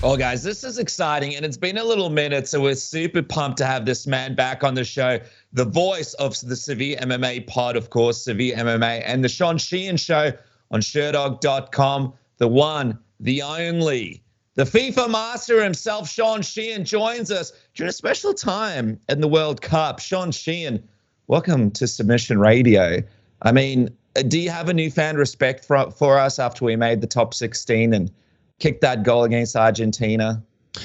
Well, guys, this is exciting, and it's been a little minute, so we're super pumped to have this man back on the show. The voice of the Severe MMA pod, of course, Severe MMA, and the Sean Sheehan Show on Sherdog.com. The one, the only, the FIFA master himself, Sean Sheehan, joins us during a special time in the World Cup. Sean Sheehan, welcome to Submission Radio. I mean, do you have a newfound respect for us after we made the top 16 and kicked that goal against Argentina?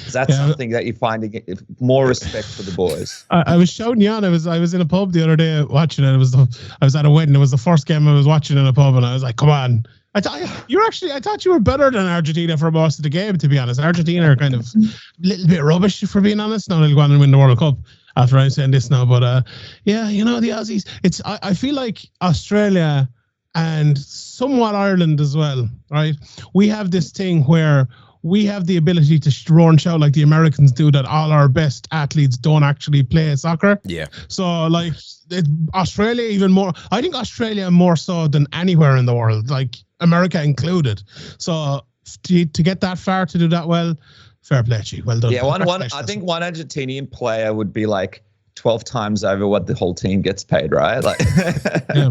Is that something that you find more respect for the boys? I was shouting you on. I was in a pub the other day watching it. I was at a wedding. It was the first game I was watching in a pub, and I was like, "Come on!" I thought you were better than Argentina for most of the game. To be honest, Argentina are kind of a little bit rubbish, for being honest. Now they'll go on and win the World Cup after I'm saying this now, but yeah, you know, the Aussies. I feel like Australia and somewhat Ireland as well, right? We have this thing where we have the ability to roar and shout like the Americans do, that all our best athletes don't actually play soccer. Yeah. So like Australia even more, I think Australia more so than anywhere in the world, like America included. So to get that far, to do that well, fair play to you. Well done. Yeah, I think one Argentinian player would be like 12 times over what the whole team gets paid, right? Like, yeah,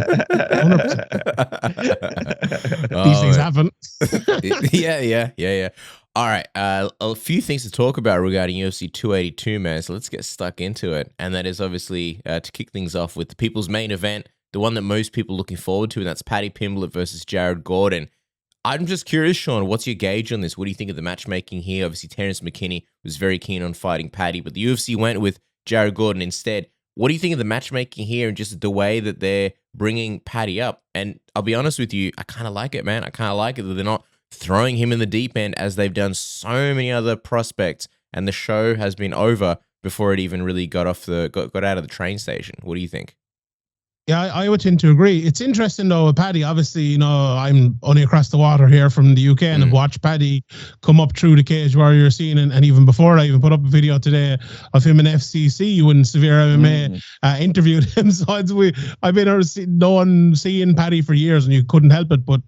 100%. These things happen. Yeah. All right, a few things to talk about regarding UFC 282, man. So let's get stuck into it, and that is obviously to kick things off with the people's main event, the one that most people are looking forward to, and that's Paddy Pimblett versus Jared Gordon. I'm just curious, Sean, what's your gauge on this? What do you think of the matchmaking here? Obviously, Terrence McKinney was very keen on fighting Paddy, but the UFC went with Jared Gordon instead. What do you think of the matchmaking here and just the way that they're bringing Paddy up? And I'll be honest with you, I kind of like it, man. I kind of like it that they're not throwing him in the deep end as they've done so many other prospects, and the show has been over before it even really got out of the train station. What do you think? Yeah, I would tend to agree. It's interesting though with Paddy. Obviously, you know, I'm only across the water here from the UK, and I've watched Paddy come up through the Cage Warrior scene, and even before, I even put up a video today of him in FCC when Severe MMA interviewed him. So I've been seeing Paddy for years, and you couldn't help it. But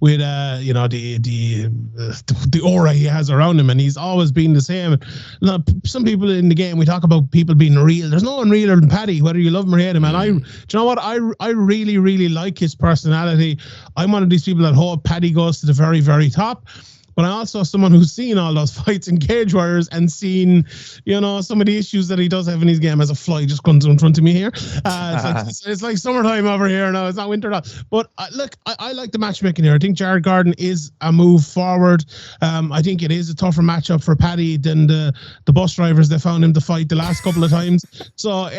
with you know, the aura he has around him, and he's always been the same. Now, some people in the game, we talk about people being real. There's no one realer than Paddy, whether you love him or hate him. And do you know what? I really, really like his personality. I'm one of these people that hope Paddy goes to the very, very top. But I'm also someone who's seen all those fights in Cage Warriors and seen, you know, some of the issues that he does have in his game. As a fly just comes in front of me here. It's like summertime over here now. It's not winter now. But look, I like the matchmaking here. I think Jared Gordon is a move forward. I think it is a tougher matchup for Paddy than the bus drivers that found him to fight the last couple of times. So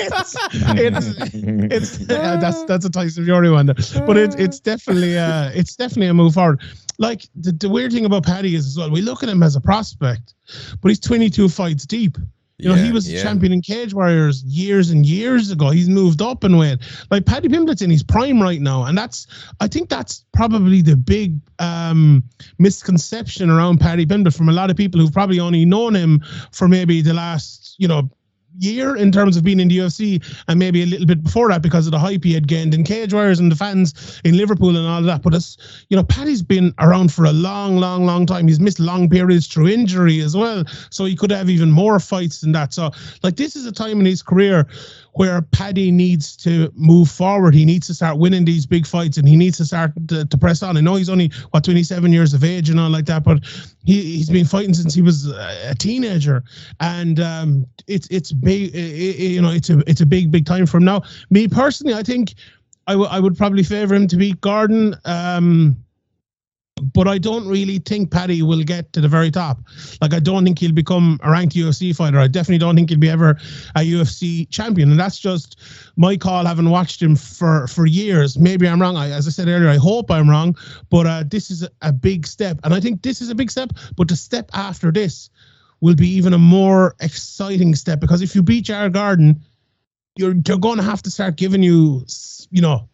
that's a Tyson Fury one there. But it's definitely a move forward. Like the weird thing about Paddy is as well, we look at him as a prospect, but he's 22 fights deep. You know, he was a champion in Cage Warriors years and years ago. He's moved up in weight. Like Paddy Pimblett's in his prime right now, and I think that's probably the big misconception around Paddy Pimblett from a lot of people who've probably only known him for maybe the last, you know, year in terms of being in the UFC, and maybe a little bit before that because of the hype he had gained in Cage Warriors and the fans in Liverpool and all of that. But it's, you know, Paddy's been around for a long time. He's missed long periods through injury as well, so he could have even more fights than that. So like, this is a time in his career where Paddy needs to move forward. He needs to start winning these big fights, and he needs to start to press on. I know he's only 27 years of age and all like that, but he's been fighting since he was a teenager, and it's big. You know, it's a big time for him now. Me personally, I think I would probably favor him to beat Gordon. But I don't really think Paddy will get to the very top. Like, I don't think he'll become a ranked UFC fighter. I definitely don't think he'll be ever a UFC champion. And that's just my call, having watched him for years. Maybe I'm wrong. As I said earlier, I hope I'm wrong. But this is a big step. And I think this is a big step. But the step after this will be even a more exciting step. Because if you beat Jared Gordon, they're going to have to start giving you, you know,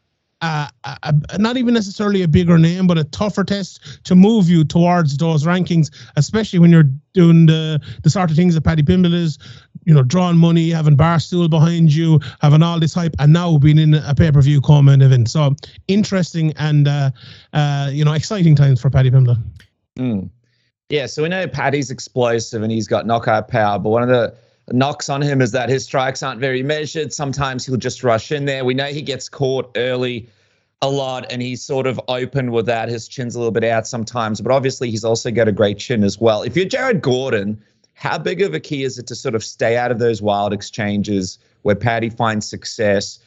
not even necessarily a bigger name, but a tougher test to move you towards those rankings, especially when you're doing the sort of things that Paddy Pimblett is, you know, drawing money, having Barstool behind you, having all this hype, and now being in a pay-per-view co-main event. So interesting and, you know, exciting times for Paddy Pimblett. Yeah, Yeah, so we know Paddy's explosive and he's got knockout power, but one of the knocks on him is that his strikes aren't very measured. Sometimes he'll just rush in there. We know he gets caught early a lot and he's sort of open with that. His chin's a little bit out sometimes, but obviously he's also got a great chin as well. If you're Jared Gordon, how big of a key is it to sort of stay out of those wild exchanges where Paddy finds success?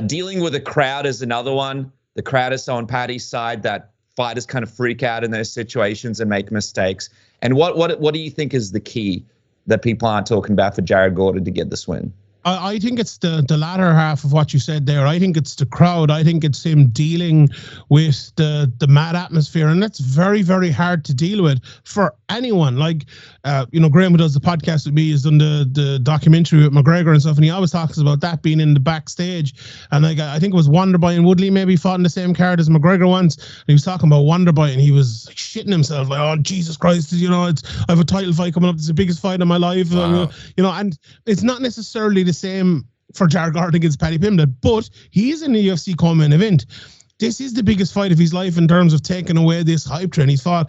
Dealing with a crowd is another one. The crowd is so on Paddy's side that fighters kind of freak out in those situations and make mistakes. And what do you think is the key that people aren't talking about for Jared Gordon to get this win? I think it's the latter half of what you said there. I think it's the crowd. I think it's him dealing with the mad atmosphere. And that's very, very hard to deal with for anyone. Like, Graham, who does the podcast with me, has done the documentary with McGregor and stuff. And he always talks about that being in the backstage. And like, I think it was Wonderboy and Woodley maybe fought in the same card as McGregor once. And he was talking about Wonderboy and he was like, shitting himself. Like, oh, Jesus Christ, I have a title fight coming up. It's the biggest fight of my life. Wow. And it's not necessarily the same for Jared Gordon against Paddy Pimblett, but he is in the UFC co-main event. This is the biggest fight of his life in terms of taking away this hype train. He's fought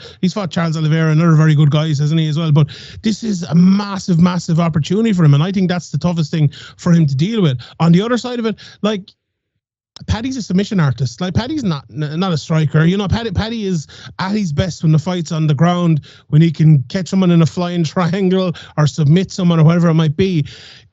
Charles Oliveira and other very good guys, hasn't he, as well? But this is a massive, massive opportunity for him, and I think that's the toughest thing for him to deal with. On the other side of it, like, Paddy's a submission artist. Like, Paddy's not a striker. Paddy is at his best when the fight's on the ground, when he can catch someone in a flying triangle or submit someone or whatever it might be.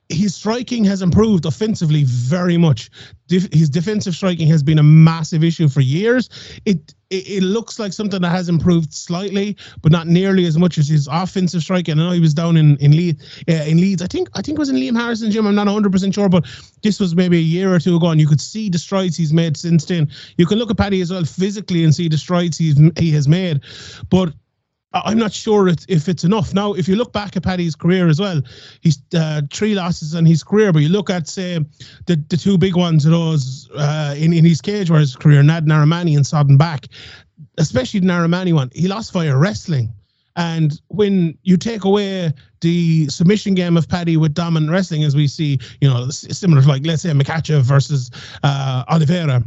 His striking has improved offensively very much. His defensive striking has been a massive issue for years. It looks like something that has improved slightly, but not nearly as much as his offensive striking. I know he was down in Leeds. I think it was in Liam Harrison's gym. I'm not 100% sure, but this was maybe a year or two ago, and you could see the strides he's made since then. You can look at Paddy as well physically and see the strides he has made, but I'm not sure if it's enough. Now, if you look back at Paddy's career as well, he's 3 losses in his career, but you look at, say, the 2 big ones of those in his cage where his career, Nad Narimani and Sodden Back, especially the Narimani one, he lost via wrestling. And when you take away the submission game of Paddy with dominant wrestling, as we see, similar to, like, let's say, Makhachev versus Oliveira,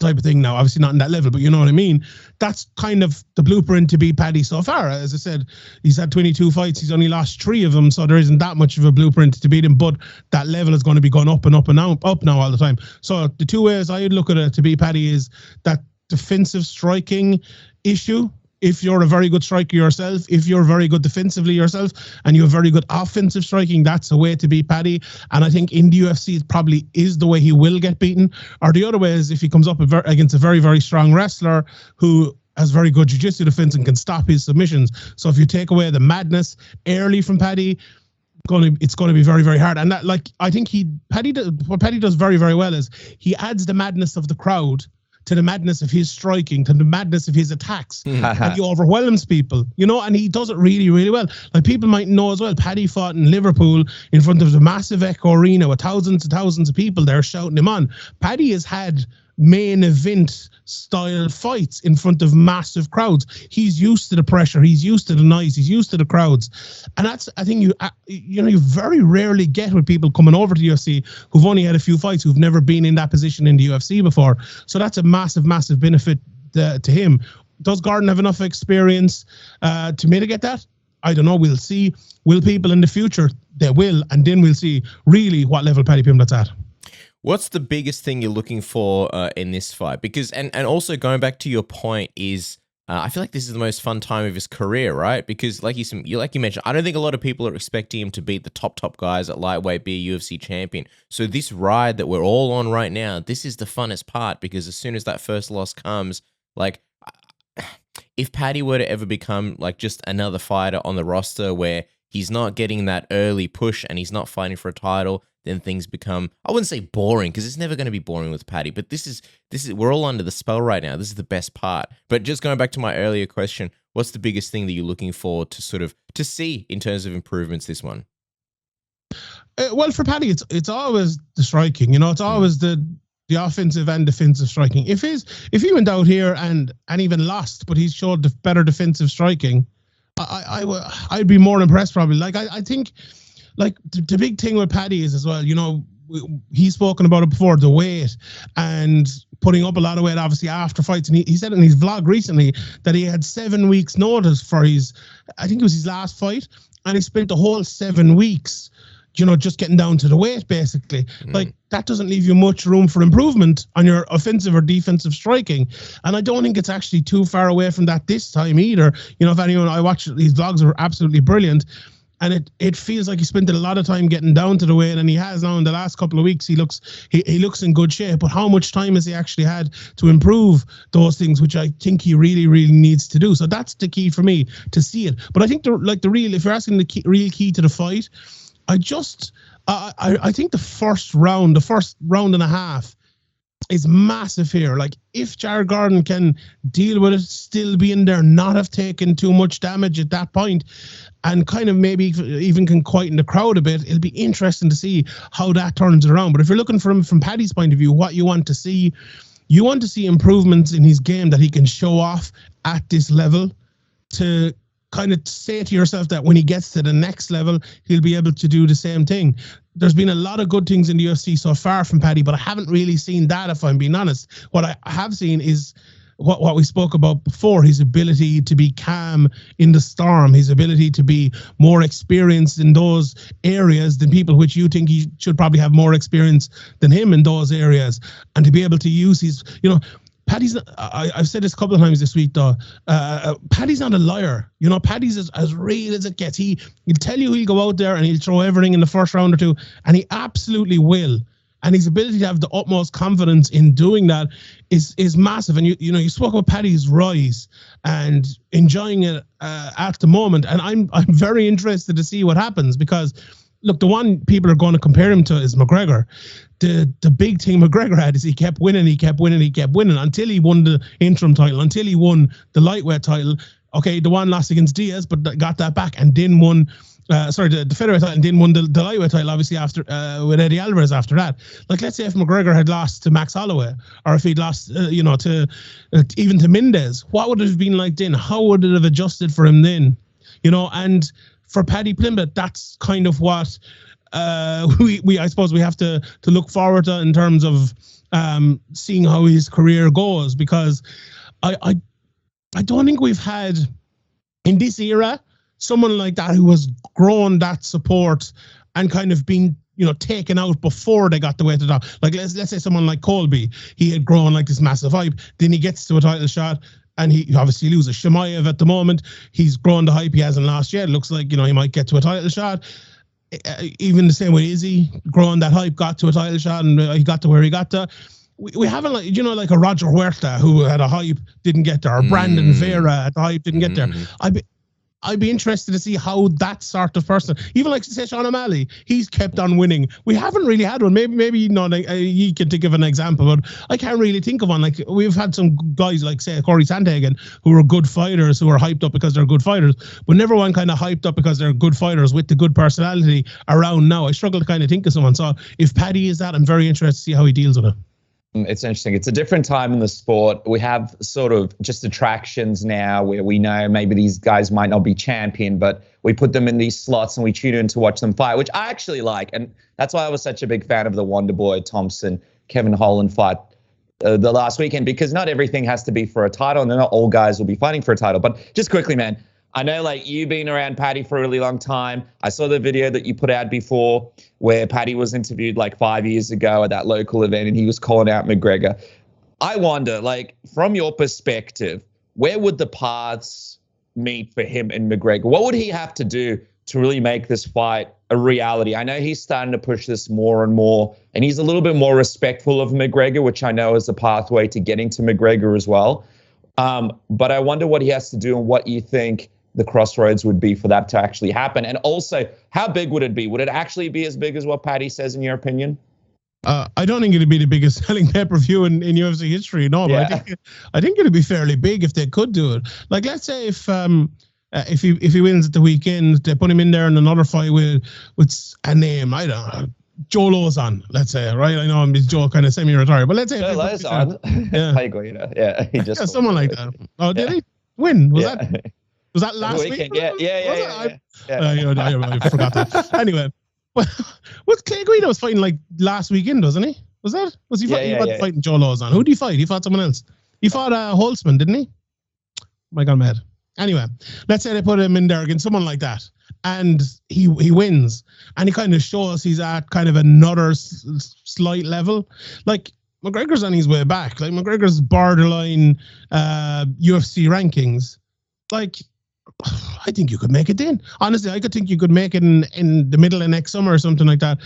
type of thing. Now, obviously not in that level, but you know what I mean? That's kind of the blueprint to beat Paddy so far. As I said, he's had 22 fights. He's only lost 3 of them, so there isn't that much of a blueprint to beat him, but that level is going to be going up and up and up now all the time. So the 2 ways I'd look at it to beat Paddy is that defensive striking issue. If you're a very good striker yourself, if you're very good defensively yourself, and you have very good offensive striking, that's a way to beat Paddy. And I think in the UFC, it probably is the way he will get beaten. Or the other way is if he comes up against a very, very strong wrestler who has very good jiu-jitsu defense and can stop his submissions. So if you take away the madness early from Paddy, it's going to be very, very hard. And that, like, I think what Paddy does very, very well is he adds the madness of the crowd to the madness of his striking, to the madness of his attacks. And he overwhelms people, and he does it really, really well. Like, people might know as well, Paddy fought in Liverpool in front of the massive Echo Arena with thousands and thousands of people there shouting him on. Paddy has had main event style fights in front of massive crowds. He's used to the pressure. He's used to the noise. He's used to the crowds. And that's, I think, you very rarely get with people coming over to the UFC who've only had a few fights, who've never been in that position in the UFC before. So that's a massive, massive benefit to him. Does Gordon have enough experience to mitigate that? I don't know. We'll see. Will people in the future? They will. And then we'll see really what level Paddy Pimblett's at. What's the biggest thing you're looking for in this fight? Because, and also going back to your point is, I feel like this is the most fun time of his career, right? Because like you mentioned, I don't think a lot of people are expecting him to beat the top guys at lightweight, be a UFC champion. So this ride that we're all on right now, this is the funnest part, because as soon as that first loss comes, like, if Paddy were to ever become like just another fighter on the roster where he's not getting that early push and he's not fighting for a title, then things become, I wouldn't say boring, because it's never going to be boring with Paddy, but this is we're all under the spell right now. This is the best part. But just going back to my earlier question, what's the biggest thing that you're looking for to see in terms of improvements this one? Well, for Paddy, it's always the striking. It's always the offensive and defensive striking. If he went out here and even lost, but he showed the better defensive striking, I'd be more impressed probably. Like, I think, like, the big thing with Paddy is as well, he's spoken about it before, the weight, and putting up a lot of weight, obviously, after fights. And he said in his vlog recently that he had 7 weeks notice for I think it was his last fight. And he spent the whole 7 weeks, just getting down to the weight, basically. Like, that doesn't leave you much room for improvement on your offensive or defensive striking. And I don't think it's actually too far away from that this time either. If anyone, I watched these vlogs, are absolutely brilliant. And it feels like he spent a lot of time getting down to the weight, and he has now in the last couple of weeks. He looks in good shape. But how much time has he actually had to improve those things, which I think he really, really needs to do? So that's the key for me to see it. But I think if you're asking the real key to the fight, I think the first round and a half is massive here. Like, if Jared Gordon can deal with it, still be in there, not have taken too much damage at that point, and kind of maybe even can quieten the crowd a bit, it'll be interesting to see how that turns around. But if you're looking from Paddy's point of view, what you want to see improvements in his game that he can show off at this level, to kind of say to yourself that when he gets to the next level, he'll be able to do the same thing. There's been a lot of good things in the UFC so far from Paddy, but I haven't really seen that, if I'm being honest. What I have seen is what we spoke about before, his ability to be calm in the storm, his ability to be more experienced in those areas than people which you think he should probably have more experience than him in those areas, and to be able to use his, Paddy's, I've said this a couple of times this week, though. Paddy's not a liar. Paddy's as real as it gets. He'll tell you he'll go out there and he'll throw everything in the first round or two, and he absolutely will. And his ability to have the utmost confidence in doing that is massive. And you spoke about Paddy's rise and enjoying it at the moment. And I'm very interested to see what happens, because look, the one people are going to compare him to is McGregor. The big thing McGregor had is he kept winning until he won the interim title, until he won the lightweight title. Okay, the one lost against Diaz, but got that back and then won. The featherweight title, and then won the lightweight title, obviously, after with Eddie Alvarez after that. Like, let's say if McGregor had lost to Max Holloway, or if he'd lost, to even to Mendez, what would it have been like then? How would it have adjusted for him then? And for Paddy Pimblett, that's kind of what I suppose we have to look forward to in terms of seeing how his career goes, because I don't think we've had in this era someone like that who has grown that support and kind of been, taken out before they got the way to the top. Like, let's say someone like Colby, he had grown like this massive hype, then he gets to a title shot, and he obviously loses. Shemaev at the moment, he's grown the hype, he hasn't lost yet. It looks like, he might get to a title shot. Even the same way Izzy, growing that hype, got to a title shot, and he got to where he got to. We haven't, like a Roger Huerta who had a hype, didn't get there, or Brandon Vera at the hype, didn't get there. I'd be interested to see how that sort of person, even like say Sean O'Malley, he's kept on winning. We haven't really had one. Maybe you can think of an example, but I can't really think of one. Like, we've had some guys like, say, Corey Sandhagen, who are good fighters, who are hyped up because they're good fighters, but never one kind of hyped up because they're good fighters with the good personality around now. I struggle to kind of think of someone. So if Paddy is that, I'm very interested to see how he deals with it. It's interesting. It's a different time in the sport. We have sort of just attractions now where we know maybe these guys might not be champion, but we put them in these slots and we tune in to watch them fight, which I actually like. And that's why I was such a big fan of the Wonderboy Thompson, Kevin Holland fight the last weekend, because not everything has to be for a title, and not all guys will be fighting for a title. But just quickly, man, I know, like, you've been around Paddy for a really long time. I saw the video that you put out before where Paddy was interviewed like 5 years ago at that local event, and he was calling out McGregor. I wonder, like, from your perspective, where would the paths meet for him and McGregor? What would he have to do to really make this fight a reality? I know he's starting to push this more and more, and he's a little bit more respectful of McGregor, which I know is the pathway to getting to McGregor as well. But I wonder what he has to do and what you think the crossroads would be for that to actually happen. And also, how big would it be? Would it actually be as big as what Paddy says, in your opinion? I don't think it'd be the biggest selling pay-per-view in UFC history, no. But yeah. I think it'd be fairly big if they could do it. Like, let's say if he wins at the weekend, they put him in there in another fight with a name, I don't know, Joe Lozon, let's say, right? I know he's Joe kind of semi-retired, but let's say Joe Lozon. Yeah, he just someone like that. Oh, did he win? Was that last week? Yeah. I forgot that. Anyway, Clay Guido was fighting like last weekend, wasn't he? Was that? Was he Yeah, fighting Joe Lozon? Who did he fight? He fought someone else. He fought Holtzman, didn't he? My God, mad. Anyway, let's say they put him in there against someone like that, and he wins, and he kind of shows he's at kind of another slight level. Like, McGregor's on his way back. Like, McGregor's borderline UFC rankings. Like, I think you could make it in. Honestly, I could think you could make it in the middle of next summer or something like that.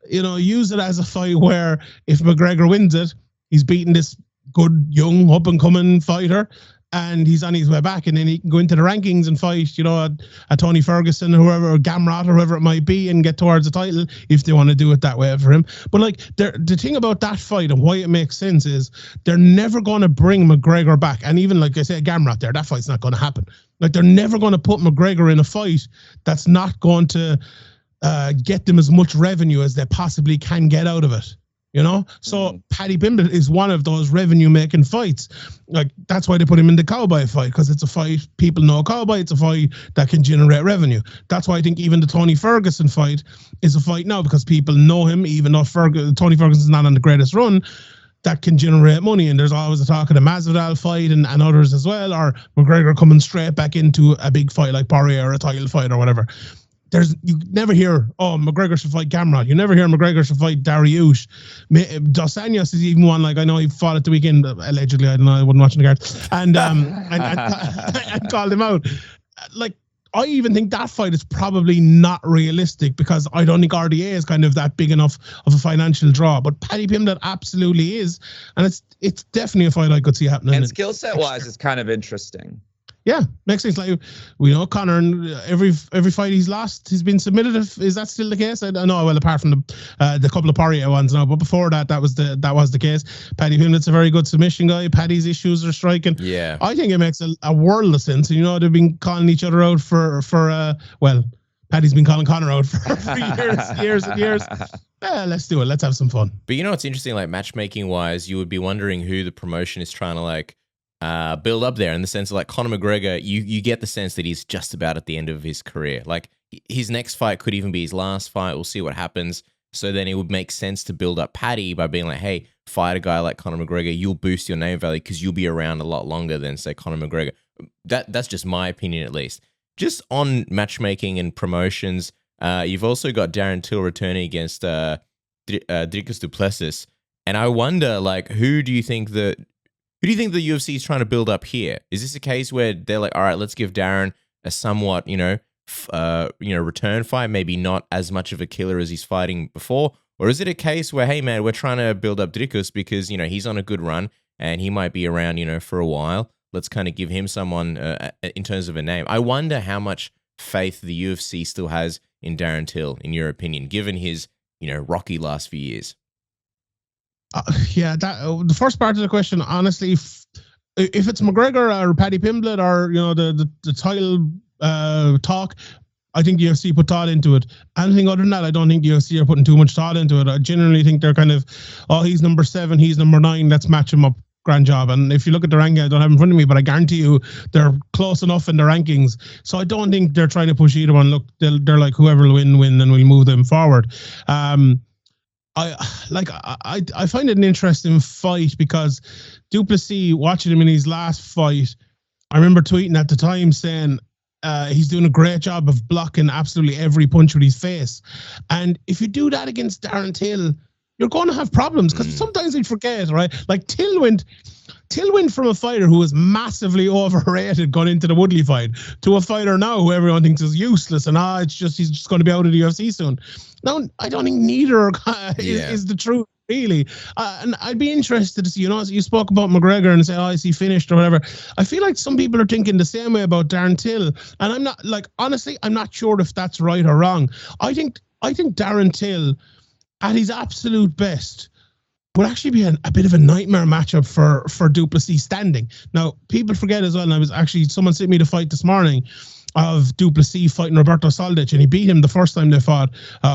You know, use it as a fight where if McGregor wins it, he's beating this good, young, up-and-coming fighter, and he's on his way back, and then he can go into the rankings and fight, you know, a Tony Ferguson, whoever, or Gamrot, or whoever it might be, and get towards the title if they want to do it that way for him. But like, the thing about that fight and why it makes sense is they're never going to bring McGregor back. And even like I said, Gamrot there, that fight's not going to happen. Like, they're never going to put McGregor in a fight that's not going to get them as much revenue as they possibly can get out of it. You know, so Paddy Pimblett is one of those revenue-making fights. Like, that's why they put him in the Cowboy fight, because it's a fight people know Cowboy. It's a fight that can generate revenue. That's why I think even the Tony Ferguson fight is a fight now, because people know him, even though Tony Ferguson's not on the greatest run, that can generate money. And there's always a talk of the Masvidal fight and others as well, or McGregor coming straight back into a big fight like Poirier or a title fight or whatever. You never hear, oh, McGregor should fight Gamrot. You never hear McGregor should fight Dariush. Dos Anjos is even one, like, I know he fought at the weekend, allegedly, I don't know, I wasn't watching the card, and called him out. Like, I even think that fight is probably not realistic, because I don't think RDA is kind of that big enough of a financial draw. But Paddy Pimblett absolutely is, and it's definitely a fight I could see happening. And skill set wise, it's kind of interesting. Yeah, makes sense. Like, we know Conor, and every fight he's lost, he's been submitted. Is that still the case? I don't know. Well, apart from the couple of Poirier ones now, but before that was the case. Paddy Pimblett's a very good submission guy. Paddy's issues are striking. Yeah, I think it makes a world of sense. And, you know, they've been calling each other out for well, Paddy's been calling Conor out for years and years. Yeah, let's do it. Let's have some fun. But you know what's interesting? Like, matchmaking wise, you would be wondering who the promotion is trying to like build up there, in the sense of like Conor McGregor, you get the sense that he's just about at the end of his career. Like, his next fight could even be his last fight. We'll see what happens. So then it would make sense to build up Paddy by being like, hey, fight a guy like Conor McGregor. You'll boost your name value because you'll be around a lot longer than, say, Conor McGregor. That's just my opinion, at least. Just on matchmaking and promotions, you've also got Darren Till returning against Dricus du Plessis. And I wonder, like, who do you think the UFC is trying to build up here? Is this a case where they're like, all right, let's give Darren a somewhat, return fight, maybe not as much of a killer as he's fighting before? Or is it a case where, hey, man, we're trying to build up Dricus because, he's on a good run and he might be around, for a while. Let's kind of give him someone in terms of a name. I wonder how much faith the UFC still has in Darren Till, in your opinion, given his, rocky last few years. The first part of the question, honestly, if it's McGregor or Paddy Pimblett or the title talk, I think the UFC put thought into it. Anything other than that, I don't think the UFC are putting too much thought into it. I generally think they're kind of, oh, he's number 7, he's number 9, let's match him up. Grand job. And if you look at the ranking, I don't have it in front of me, but I guarantee you they're close enough in the rankings. So I don't think they're trying to push either one. Look, they're like, whoever will win, and we'll move them forward. I find it an interesting fight because du Plessis, watching him in his last fight, I remember tweeting at the time saying he's doing a great job of blocking absolutely every punch with his face. And if you do that against Darren Till, you're going to have problems, because sometimes we forget, right? Like, Till went from a fighter who was massively overrated going into the Woodley fight to a fighter now who everyone thinks is useless and he's just going to be out of the UFC soon. Now, I don't think neither is the truth, really. And I'd be interested to see, you spoke about McGregor and say, oh, is he finished or whatever. I feel like some people are thinking the same way about Darren Till. And I'm not, like, honestly, I'm not sure if that's right or wrong. I think Darren Till, at his absolute best, would actually be a bit of a nightmare matchup for du Plessis standing. Now, people forget as well, and someone sent me the fight this morning of du Plessis fighting Roberto Soldic, and he beat him the first time they fought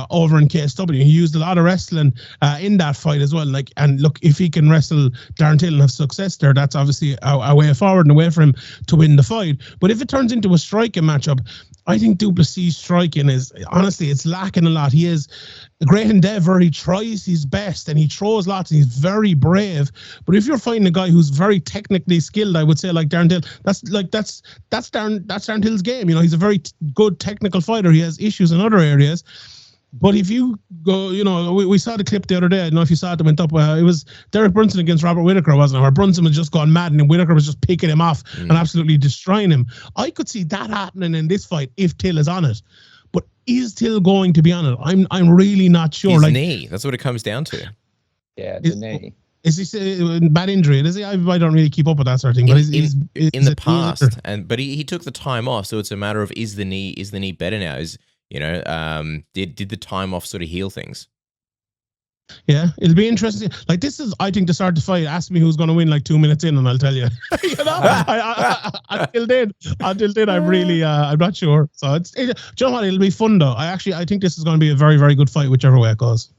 over in KSW. He used a lot of wrestling in that fight as well. And look, if he can wrestle Darren Till and have success there, that's obviously a way forward and a way for him to win the fight. But if it turns into a striking matchup, I think Duplessis' striking is, honestly, it's lacking a lot. He is a great endeavor. He tries his best and he throws lots and he's very brave. But if you're fighting a guy who's very technically skilled, I would say like Darren Till, that's Darren Till's game. You know, he's a very good technical fighter. He has issues in other areas. But if you go, you know, we saw the clip the other day. I don't know if you saw it that went up. It was Derek Brunson against Robert Whittaker, wasn't it? Where Brunson was just gone mad and Whittaker was just picking him off and absolutely destroying him. I could see that happening in this fight if Till is on it. But is Till going to be on it? I'm really not sure. His knee. That's what it comes down to. Yeah, the knee. Is he bad injury? Is he? I don't really keep up with that sort of thing. But in the past, but he took the time off, so it's a matter of is the knee better now? You know, did the time off sort of heal things? Yeah, it'll be interesting. Like, this is, I think, the start of the fight. Ask me who's going to win like 2 minutes in, and I'll tell you. You know, until then, I'm really, I'm not sure. So do you know what? It'll be fun though. I think this is going to be a very, very good fight, whichever way it goes.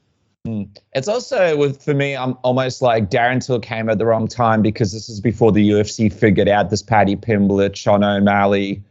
It's also for me, I'm almost like Darren Till came at the wrong time because this is before the UFC figured out this Paddy Pimblett, Sean O'Malley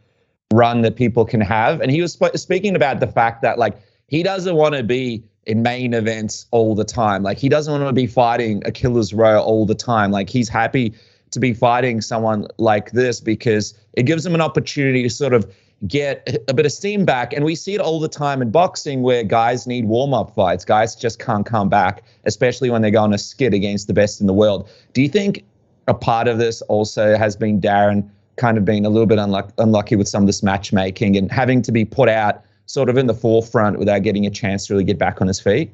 run that people can have. And he was speaking about the fact that like he doesn't want to be in main events all the time. Like he doesn't want to be fighting a killer's row all the time. Like he's happy to be fighting someone like this because it gives him an opportunity to sort of get a bit of steam back. And we see it all the time in boxing where guys need warm-up fights. Guys just can't come back, especially when they go on a skid against the best in the world. Do you think a part of this also has been Darren kind of being a little bit unlucky with some of this matchmaking and having to be put out sort of in the forefront without getting a chance to really get back on his feet?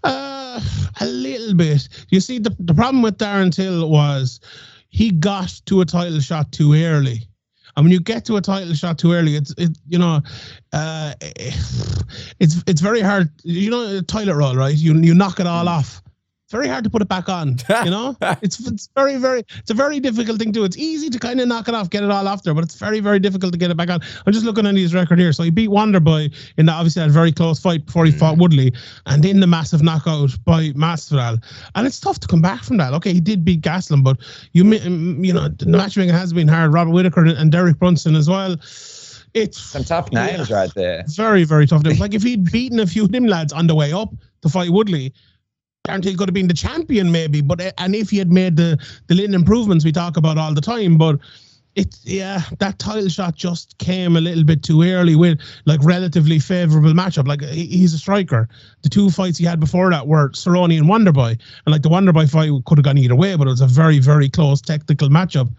A little bit. You see, the problem with Darren Till was he got to a title shot too early. And when you get to a title shot too early, it's very hard. You know, a toilet roll, right? You knock it all off. It's very hard to put it back on, you know? It's a very difficult thing to do. It's easy to kind of knock it off, get it all off there, but it's very, very difficult to get it back on. I'm just looking at his record here. So he beat Wonderboy in that, obviously, that very close fight before he fought Woodley, and then the massive knockout by Masvidal. And it's tough to come back from that. Okay, he did beat Gastelum, but you know, the matchmaking has been hard. Robert Whittaker and Derek Brunson as well. It's some tough names right there. Very, very tough names. Like if he'd beaten a few of them lads on the way up to fight Woodley, Darren could have been the champion maybe, and if he had made the little improvements we talk about all the time, but that title shot just came a little bit too early with like relatively favorable matchup. Like he's a striker. The two fights he had before that were Cerrone and Wonderboy, and like the Wonderboy fight could have gone either way, but it was a very, very close technical matchup.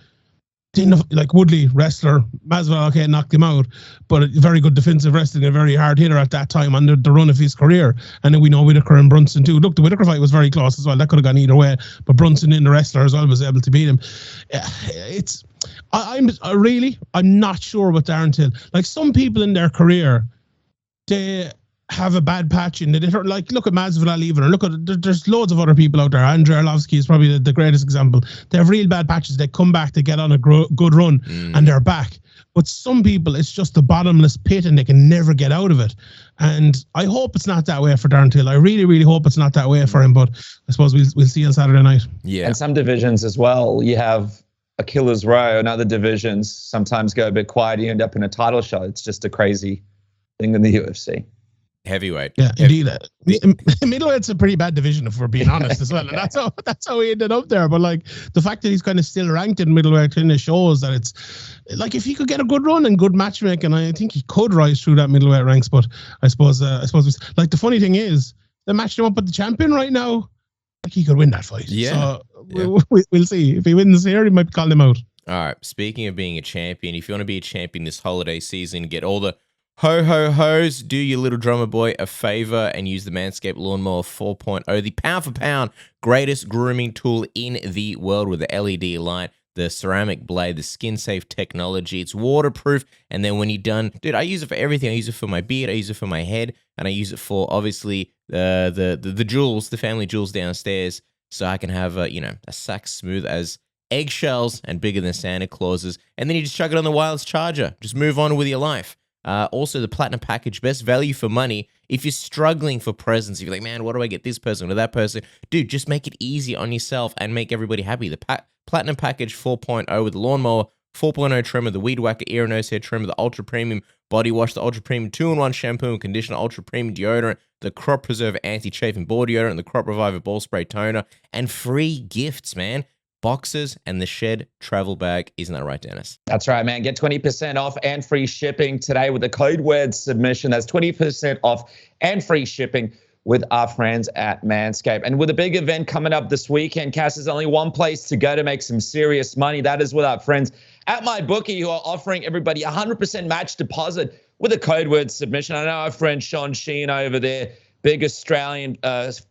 Like Woodley, wrestler, Masvidal, okay, knocked him out, but a very good defensive wrestling, a very hard hitter at that time on the run of his career. And then we know Whittaker and Brunson too. Look, the Whittaker fight was very close as well. That could have gone either way, but Brunson in the wrestler as well was able to beat him. I'm not sure with Darren Till. Like some people in their career, they have a bad patch in it. Like look at Masvidal even, or look at there's loads of other people out there. Andrei Arlovsky is probably the greatest example. They have real bad patches. They come back, they get on a good run, and they're back. But some people, it's just a bottomless pit, and they can never get out of it. And I hope it's not that way for Darren Till. I really, really hope it's not that way for him. But I suppose we'll see on Saturday night. Yeah, and some divisions as well. You have a killer's row, and other divisions sometimes go a bit quiet. You end up in a title shot. It's just a crazy thing in the UFC. Heavyweight. Yeah, indeed. Middleweight's a pretty bad division, if we're being honest as well. And that's how he ended up there. But like the fact that he's kind of still ranked in middleweight kind of shows that it's like if he could get a good run and good matchmaking, I think he could rise through that middleweight ranks. But I suppose like the funny thing is they matched him up with the champion right now. Like he could win that fight. Yeah. So we'll see. If he wins here, he might call him out. All right. Speaking of being a champion, if you want to be a champion this holiday season, get all the ho-ho-hos, do your little drummer boy a favor and use the Manscaped Lawnmower 4.0, the pound-for-pound greatest grooming tool in the world with the LED light, the ceramic blade, the skin-safe technology. It's waterproof, and then when you're done, dude, I use it for everything. I use it for my beard, I use it for my head, and I use it for, obviously, the jewels, the family jewels downstairs, so I can have, a sack smooth as eggshells and bigger than Santa Claus's, and then you just chuck it on the wireless charger. Just move on with your life. Also, the Platinum Package, best value for money. If you're struggling for presents, if you're like, man, what do I get this person or that person? Dude, just make it easy on yourself and make everybody happy. The Platinum Package 4.0 with the Lawnmower 4.0 trimmer, the Weed Whacker ear and nose hair trimmer, the Ultra Premium Body Wash, the Ultra Premium 2-in-1 shampoo and conditioner, Ultra Premium deodorant, the Crop Preserver anti-chafing ball deodorant, and the Crop Reviver ball spray toner, and free gifts, man. Boxes and the Shed travel bag. Isn't that right, Dennis? That's right, man. Get 20% off and free shipping today with the code word submission. That's 20% off and free shipping with our friends at Manscaped. And with a big event coming up this weekend, Cass, there's only one place to go to make some serious money. That is with our friends at MyBookie, who are offering everybody 100% match deposit with a code word submission. I know our friend Sean Sheehan over there, big Australian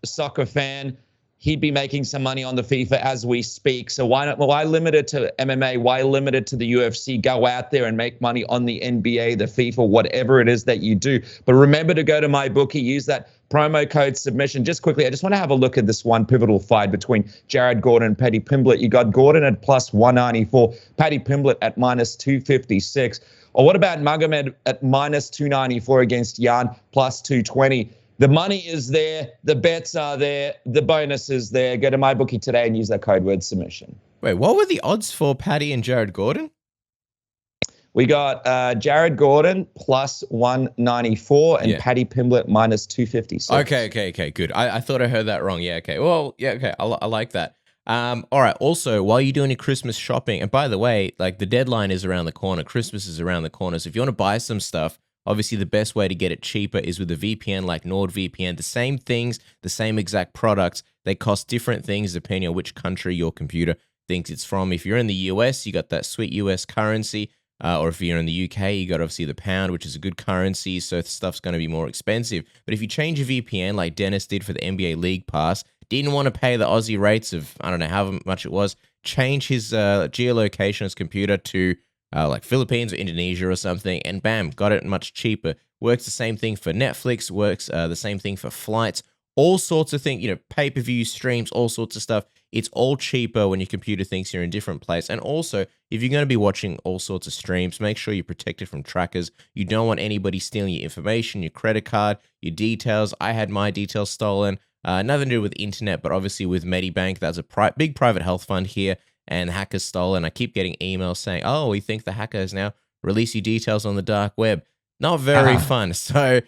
soccer fan. He'd be making some money on the FIFA as we speak. So why limit it to MMA? Why limit it to the UFC? Go out there and make money on the NBA, the FIFA, whatever it is that you do. But remember to go to MyBookie, use that promo code submission. Just quickly, I just want to have a look at this one pivotal fight between Jared Gordon and Paddy Pimblett. You got Gordon at plus 194, Paddy Pimblett at minus 256. Or what about Magomed at minus 294 against Jan plus 220? The money is there, the bets are there, the bonus is there. Go to MyBookie today and use that code word submission. Wait, what were the odds for Paddy and Jared Gordon? We got Jared Gordon plus 194 and Paddy Pimblett minus 256. Okay, good. I thought I heard that wrong. Yeah, okay. Well, yeah, okay. I like that. All right. Also, while you're doing your Christmas shopping, and by the way, like the deadline is around the corner, Christmas is around the corner. So if you want to buy some stuff, obviously, the best way to get it cheaper is with a VPN like NordVPN. The same things, the same exact products, they cost different things depending on which country your computer thinks it's from. If you're in the US, you got that sweet US currency. Or if you're in the UK, you got obviously the pound, which is a good currency, so stuff's going to be more expensive. But if you change your VPN like Dennis did for the NBA League Pass, didn't want to pay the Aussie rates of, I don't know how much it was, change his geolocation, his computer to like Philippines or Indonesia or something, and bam, got it much cheaper. Works the same thing for Netflix, works the same thing for flights, all sorts of things, pay-per-view streams, all sorts of stuff. It's all cheaper when your computer thinks you're in a different place. And also, if you're going to be watching all sorts of streams, make sure you're protected from trackers. You don't want anybody stealing your information, your credit card, your details. I had my details stolen. Nothing to do with the internet, but obviously with Medibank, that's a big private health fund here. And hackers stolen. I keep getting emails saying, oh, we think the hacker has now released your details on the dark web. Not very fun. So,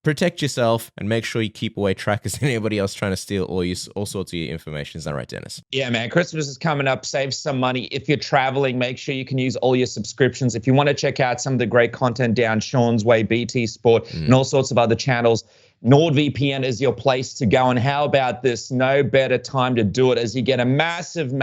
protect yourself and make sure you keep away trackers and anybody else trying to steal all sorts of your information. Is that right, Dennis? Yeah, man. Christmas is coming up. Save some money. If you're traveling, make sure you can use all your subscriptions. If you want to check out some of the great content down Sean's Way, BT Sport, and all sorts of other channels, NordVPN is your place to go. And how about this? No better time to do it as you get a massive,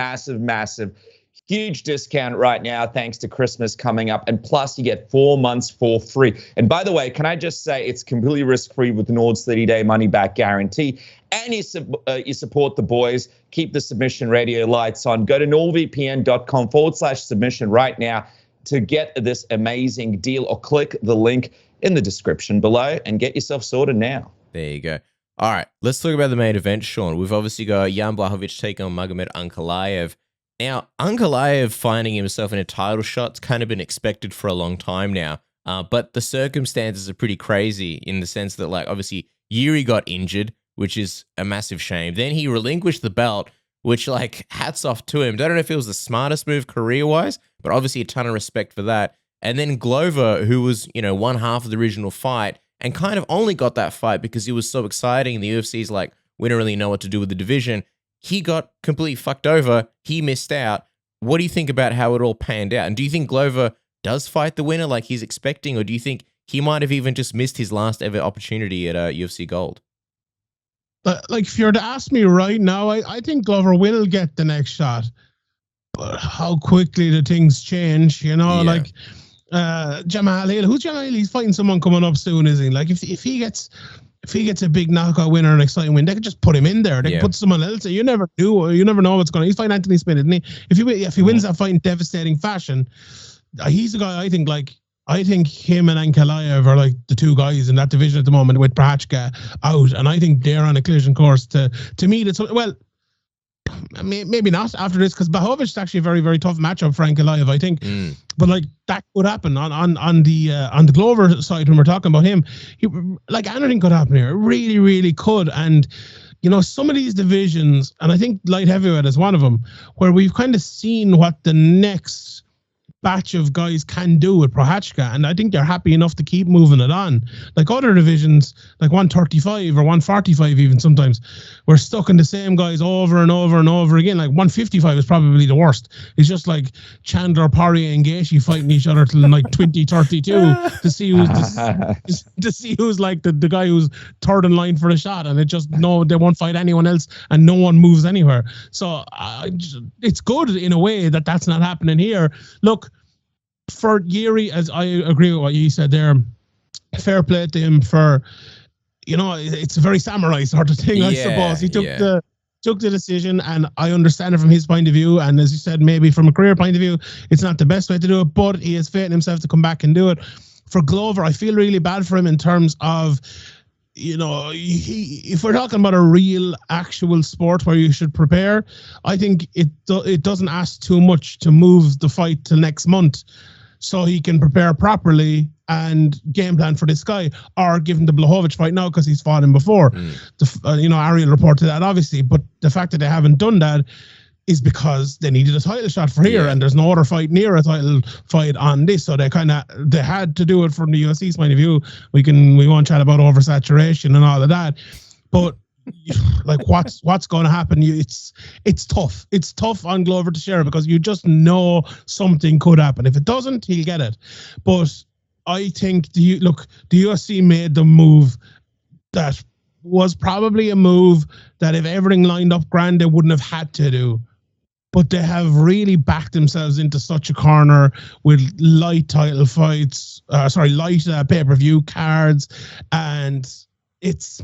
huge discount right now thanks to Christmas coming up. And plus, you get 4 months for free. And by the way, can I just say it's completely risk-free with Nord's 30-day money-back guarantee. And you support the boys. Keep the submission radio lights on. Go to nordvpn.com/submission right now to get this amazing deal, or click the link in the description below and get yourself sorted now. There you go. All right, let's talk about the main event, Sean. We've obviously got Jan Blachowicz taking on Magomed Ankalaev. Now, Ankalaev finding himself in a title shot's kind of been expected for a long time now, but the circumstances are pretty crazy in the sense that, like, obviously Yuri got injured, which is a massive shame. Then he relinquished the belt, which, like, hats off to him. Don't know if it was the smartest move career-wise, but obviously a ton of respect for that. And then Glover, who was, one half of the original fight and kind of only got that fight because it was so exciting. The UFC's like, we don't really know what to do with the division. He got completely fucked over. He missed out. What do you think about how it all panned out? And do you think Glover does fight the winner like he's expecting? Or do you think he might have even just missed his last ever opportunity at UFC Gold? Like, if you were to ask me right now, I think Glover will get the next shot. But how quickly the things change, like Jamal Hill. Who's Jamal Hill? He's fighting someone coming up soon, isn't he? Like, if he gets a big knockout win or an exciting win, they could just put him in there. They could put someone else. You never do. You never know what's going on. He's fighting Anthony Smith, isn't he? If he wins that fight in devastating fashion, he's a guy I think him and Ankalaev are like the two guys in that division at the moment with Prochazka out. And I think they're on a collision course to meet it. Well, maybe not after this, because Blachowicz is actually a very, very tough matchup for Ankalaev, I think. But like that could happen on the Glover side when we're talking about him. Like anything could happen here. It really, really could. And some of these divisions, and I think light heavyweight is one of them, where we've kind of seen what the next batch of guys can do with Prochazka, and I think they're happy enough to keep moving it on. Like other divisions, like 135 or 145 even sometimes, we're stuck in the same guys over and over and over again. Like 155 is probably the worst. It's just like Chandler, Poirier and Gaethje fighting each other till like 2032 to see who's like the guy who's third in line for a shot, and it just they won't fight anyone else and no one moves anywhere. So it's good in a way that that's not happening here. Look, for Yuri, as I agree with what you said there, fair play to him for, it's a very samurai sort of thing, I suppose. He took the decision, and I understand it from his point of view. And as you said, maybe from a career point of view, it's not the best way to do it, but he has faith in himself to come back and do it. For Glover, I feel really bad for him in terms of, if we're talking about a real, actual sport where you should prepare, I think it doesn't ask too much to move the fight till next month, so he can prepare properly and game plan for this guy, or give him the Blachowicz fight now because he's fought him before. Ariel reported that obviously, but the fact that they haven't done that is because they needed a title shot for here, and there's no other fight near a title fight on this, so they had to do it from the UFC's point of view. We won't chat about oversaturation and all of that, but like what's going to happen? It's tough. It's tough on Glover to share because you just know something could happen. If it doesn't, he'll get it. But I think the UFC made the move that was probably a move that if everything lined up grand, they wouldn't have had to do. But they have really backed themselves into such a corner with light title fights, light pay-per-view cards, and it's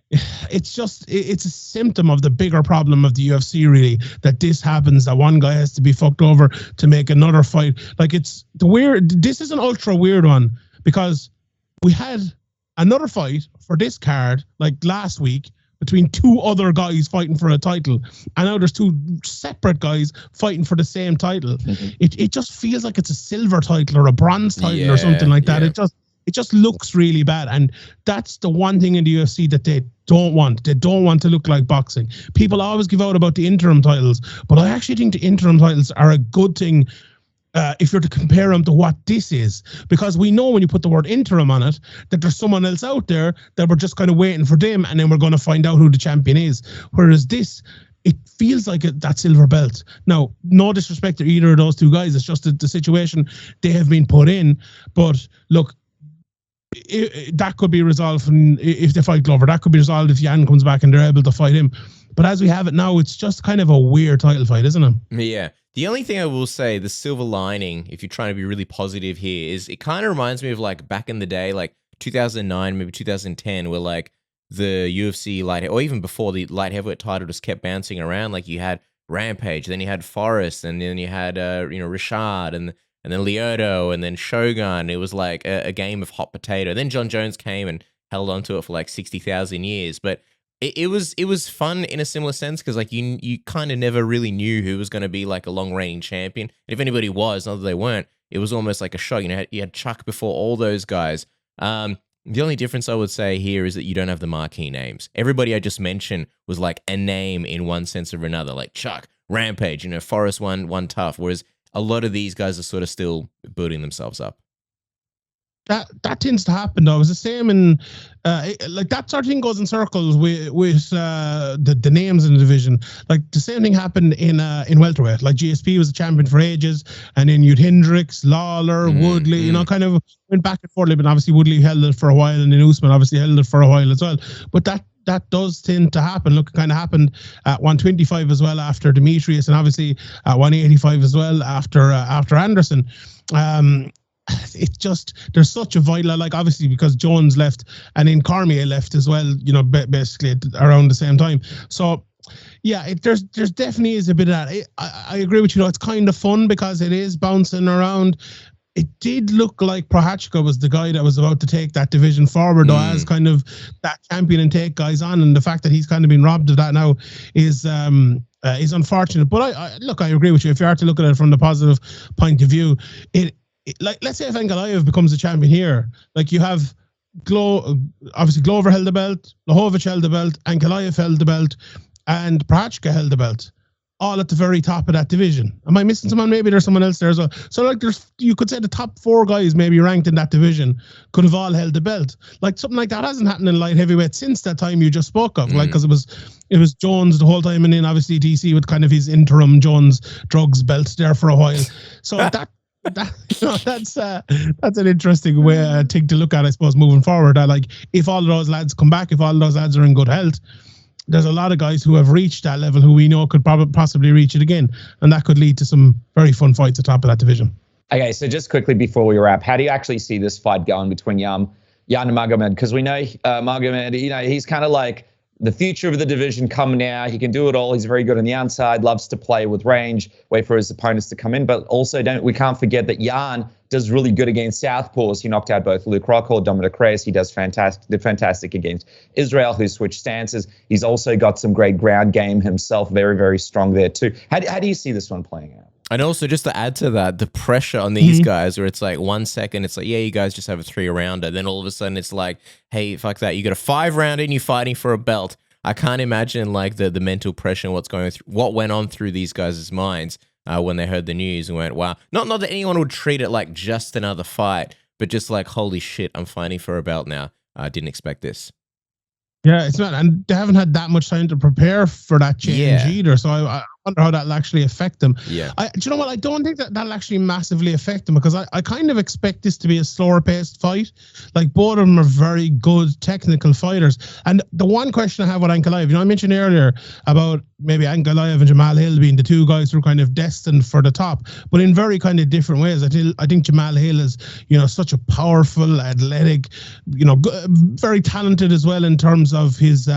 a symptom of the bigger problem of the UFC, really, that this happens, that one guy has to be fucked over to make another fight. Like, this is an ultra weird one, because we had another fight for this card like last week between two other guys fighting for a title, and now there's two separate guys fighting for the same title. It just feels like it's a silver title or a bronze title or something like that. It just looks really bad, and that's the one thing in the UFC that they don't want. They don't want to look like boxing. People always give out about the interim titles, but I actually think the interim titles are a good thing if you're to compare them to what this is, because we know when you put the word interim on it that there's someone else out there that we're just kind of waiting for them, and then we're going to find out who the champion is. Whereas this, it feels like that silver belt. Now, no disrespect to either of those two guys. It's just the situation they have been put in. But look, that could be resolved if they fight Glover. That could be resolved if Jan comes back and they're able to fight him. But as we have it now, it's just kind of a weird title fight, isn't it? Yeah. The only thing I will say, the silver lining, if you're trying to be really positive here, is it kind of reminds me of like back in the day, like 2009, maybe 2010, where like the UFC light, or even before, the light heavyweight title just kept bouncing around. Like you had Rampage, then you had Forrest, and then you had Rashad, and then Lyoto, and then Shogun. It was like a game of hot potato. Then John Jones came and held onto it for like 60,000 years. But it was fun in a similar sense, because like you kind of never really knew who was going to be like a long reigning champion. And if anybody was, not that they weren't, it was almost like a shock. You had Chuck before all those guys. The only difference I would say here is that you don't have the marquee names. Everybody I just mentioned was like a name in one sense or another, like Chuck, Rampage, Forrest one tough, whereas a lot of these guys are sort of still building themselves up. That tends to happen though. It's the same in like that sort of thing goes in circles with the names in the division. Like the same thing happened in welterweight. Like GSP was a champion for ages, and then you'd Hendricks, Lawler, Woodley, kind of went back and forth. But obviously Woodley held it for a while, and then Usman obviously held it for a while as well. But that does tend to happen. Look, it kind of happened at 125 as well after Demetrius, and obviously at 185 as well after Anderson. It's just, there's such a vital, like obviously because Jones left and then Cormier left as well, basically around the same time. So yeah, there's definitely is a bit of that. I agree with you. It's kind of fun because it is bouncing around. It did look like Prochazka was the guy that was about to take that division forward, though, as kind of that champion and take guys on. And the fact that he's kind of been robbed of that now is unfortunate. But I agree with you. If you are to look at it from the positive point of view, like, let's say if Ankalaev becomes a champion here, like you have obviously Glover held the belt, Blachowicz held the belt, Ankalaev held the belt, and Prochazka held the belt. all at the very top of that division. Am I missing someone? Maybe there's someone else there as well. So like you could say the top 4 guys maybe ranked in that division could have all held the belt. Like something like that hasn't happened in light heavyweight since that time you just spoke of. Like, because it was Jones the whole time, and then obviously DC with kind of his interim Jones drugs belt there for a while. So that's an interesting way thing to look at, I suppose, moving forward. Like, if all of those lads come back, if all of those lads are in good health, there's a lot of guys who have reached that level who we know could possibly reach it again, and that could lead to some very fun fights at the top of that division. Okay, so just quickly before we wrap, how do you actually see this fight going between Jan and Magomed? Because we know Magomed, he's kind of like the future of the division coming now. He can do it all. He's very good on the outside, loves to play with range, wait for his opponents to come in. But also we can't forget that Jan does really good against southpaws. He knocked out both Luke Rockhold, Dominic Reyes. He did fantastic against Israel, who switched stances. He's also got some great ground game himself. Very, very strong there too. How do you see this one playing out? And also, just to add to that, the pressure on these guys, where it's like 1 second, it's like, yeah, you guys just have a 3-rounder. Then all of a sudden, it's like, hey, fuck that. You got a 5-rounder and you're fighting for a belt. I can't imagine like the mental pressure and what went on through these guys' minds when they heard the news and went, wow. Not that anyone would treat it like just another fight, but just like, holy shit, I'm fighting for a belt now. I didn't expect this. Yeah, it's not, and they haven't had that much time to prepare for that change either. So I wonder how that'll actually affect them. Yeah. Do you know what? I don't think that'll actually massively affect them, because I kind of expect this to be a slower paced fight. Like, both of them are very good technical fighters. And the one question I have with Ankalaev, I mentioned earlier about maybe Ankalaev and Jamal Hill being the 2 guys who are kind of destined for the top, but in very kind of different ways. I think Jamal Hill is, such a powerful, athletic, very talented as well in terms of his,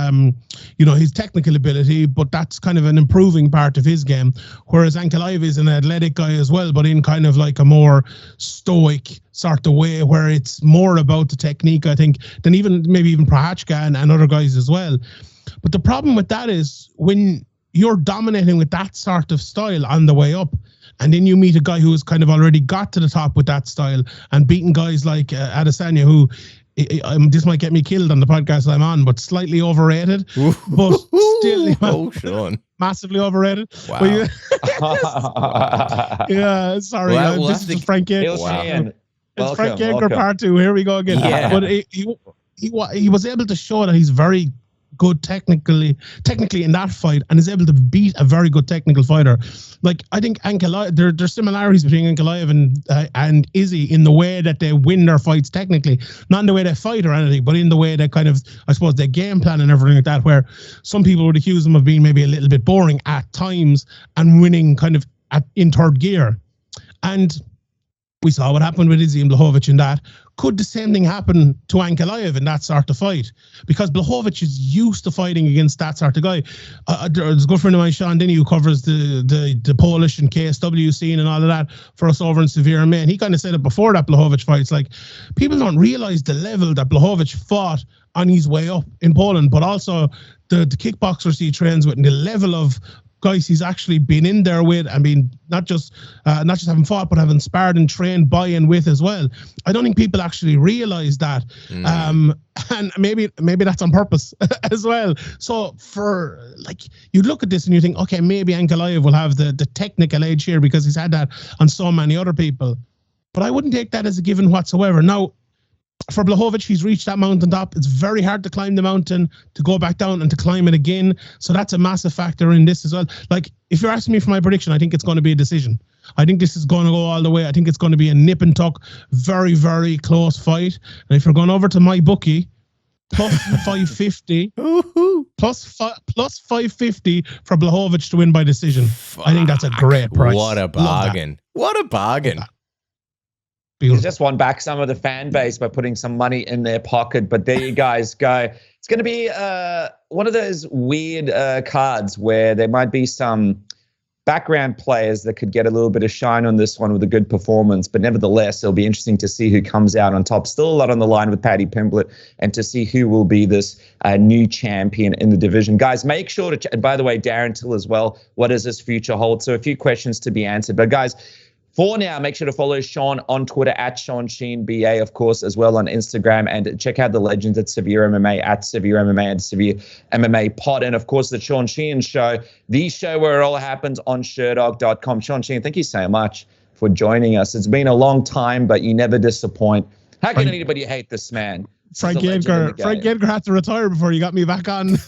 his technical ability, but that's kind of an improving part of his game. Whereas Ankalaev is an athletic guy as well, but in kind of like a more stoic sort of way, where it's more about the technique, I think, than maybe even Prochazka and other guys as well. But the problem with that is when you're dominating with that sort of style on the way up, and then you meet a guy who has kind of already got to the top with that style and beaten guys like Adesanya, who this might get me killed on the podcast I'm on, but slightly overrated. But still, Sean. Massively overrated. Wow. Yeah, sorry. This is Frank Yeager. Wow. It's Frank Yeager part 2. Here we go again. Yeah. But he was able to show that he's very good technically in that fight, and is able to beat a very good technical fighter. Like, I think Ankalaev, there's similarities between Ankalaev and Izzy in the way that they win their fights technically, not in the way they fight or anything, but in the way they kind of, I suppose, their game plan and everything like that, where some people would accuse them of being maybe a little bit boring at times and winning kind of in third gear. And we saw what happened with Izzy and Blachowicz in that. Could the same thing happen to Ankalaev in that sort of fight? Because Blachowicz is used to fighting against that sort of guy. There's a good friend of mine, Sean Denny, who covers the Polish and KSW scene and all of that for us over in Severe Maine. He kind of said it before that Blachowicz fight. It's like, people don't realize the level that Blachowicz fought on his way up in Poland, but also the kickboxers he trains with, and the level of guys he's actually been in there with, and been not just having fought, but having sparred and trained by and with as well. I don't think people actually realize that. And maybe that's on purpose as well. So for, like, you look at this and you think, okay, maybe Ankalaev will have the technical edge here because he's had that on so many other people. But I wouldn't take that as a given whatsoever. Now, for Blachowicz, he's reached that mountaintop. It's very hard to climb the mountain, to go back down and to climb it again. So that's a massive factor in this as well. Like, if you're asking me for my prediction, I think it's going to be a decision. I think this is going to go all the way. I think it's going to be a nip and tuck, very, very close fight. And if you're going over to my bookie, plus 550, plus 550 for Blachowicz to win by decision. Fuck. I think that's a great price. What a bargain. What a bargain. He's just won back some of the fan base by putting some money in their pocket. But there you guys go. It's going to be one of those weird cards where there might be some background players that could get a little bit of shine on this one with a good performance. But nevertheless, it'll be interesting to see who comes out on top. Still a lot on the line with Paddy Pimblett, and to see who will be this new champion in the division. Guys, make sure to, and by the way, Darren Till as well, what does this future hold? So a few questions to be answered. But guys, For now, make sure to follow Sean on Twitter at SeanSheenBA, of course, as well on Instagram. And check out the legends at Severe MMA, at Severe MMA and Severe MMA Pod. And, of course, the Sean Sheehan Show, the show where it all happens on Sherdog.com. Sean Sheehan, thank you so much for joining us. It's been a long time, but you never disappoint. How can anybody hate this man? Frank Edgar had to retire before you got me back on.